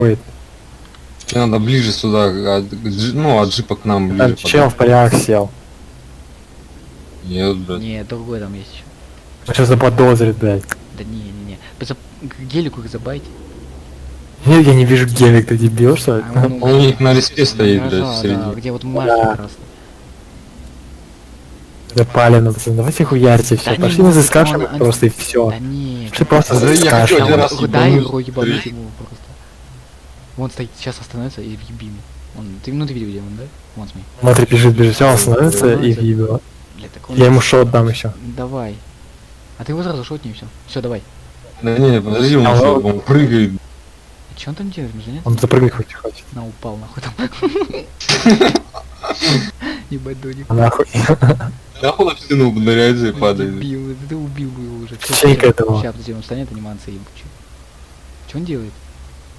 Ой, Тебе надо ближе сюда, от джипа к нам ближе. там чел в порядок сел. Нет, блядь. Не, другой там есть еще. Он сейчас заподозрит, блядь. Да не. К гелику их забайте. Нет, я не вижу гелик, ты дебил, что ли? А Он у них на респе стоит, блядь, в да, середине. где вот маркер просто. Запалено, пацаны, давайте хуярьте все. Да не Пошли могу, нас скажем он- просто и все. Да не. Пошли просто Да я хочу скажем. один раз Дай ебануть. его ебануть ему просто. Вон стоит, сейчас остановится и въеби ему. Ты видел, где он, да? Вон смотри. Смотри, бежит, все, он становится и въебет. Бля, так он... Я ему шот дам еще. Давай. А ты его сразу шотни и все. Все, давай. Да не, подожди, он, Алло. что, он прыгает. Че он там делает, между нет? Он запрыгнуть хочет. На, упал нахуй там. Ебать, Доник. А нахуй. Нахуй на стену ударяется и падает. Убил, ты убил бы его уже. Чейка этого. Сейчас, подожди, он встанет, анимация ебучий. Че он делает?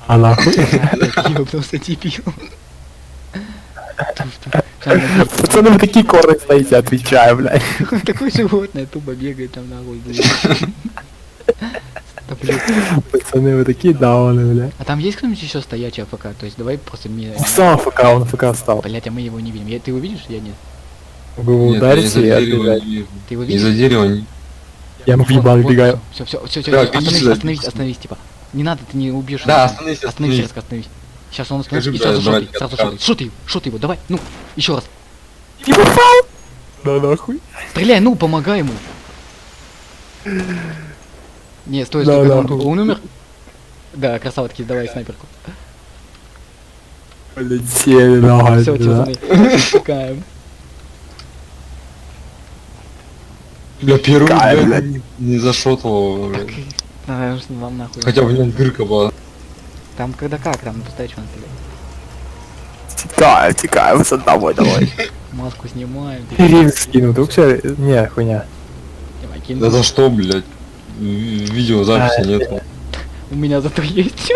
А нахуй. Ёбнулся дебил. Пацаны, вы такие коры стоите, отвечаю, блядь. Такое животное тупо бегает там нахуй, блядь. Да, блядь. Пацаны, вы такие дауны, блядь. А там есть кто-нибудь еще стоячий АФК? То есть давай просто мне... Встал ФК, он ФК встал. Блять, а мы его не видим. Ты его видишь? Я нет. Вы его Нет, ударите из-за и дерева отбегать. не вижу. Ты его видишь? Из-за дерева не... Я ему въебал убегаю. Все, Да, видишь, остановись, типа. Не надо, ты не убьешь. Да, его. остановись, Остановись, остановись. резко остановись. Сейчас он остановится и Скажи, сразу брат, шотай, сразу брат, шотай. Шотай его, давай, ну, еще раз. Не попал! Да нахуй. Стреляй, ну, помогай ему. Не, стой, Да, стой, да. он умер? Да, красавчики, давай снайперку. Полетели, нахуй. Все, да. пацаны, шукаем. Бля, первый, Кай, блядь, блядь. не зашотал, блядь. Давай, что вам нахуй. Хотя в нем дырка была. Там когда как, там пустячку надо Текаем, пацан, давай. маску снимаем. Рим скину, вдруг все... Не, хуйня. Давай, кинь. Да за что, блядь? Видеозаписи нет. У меня зато есть.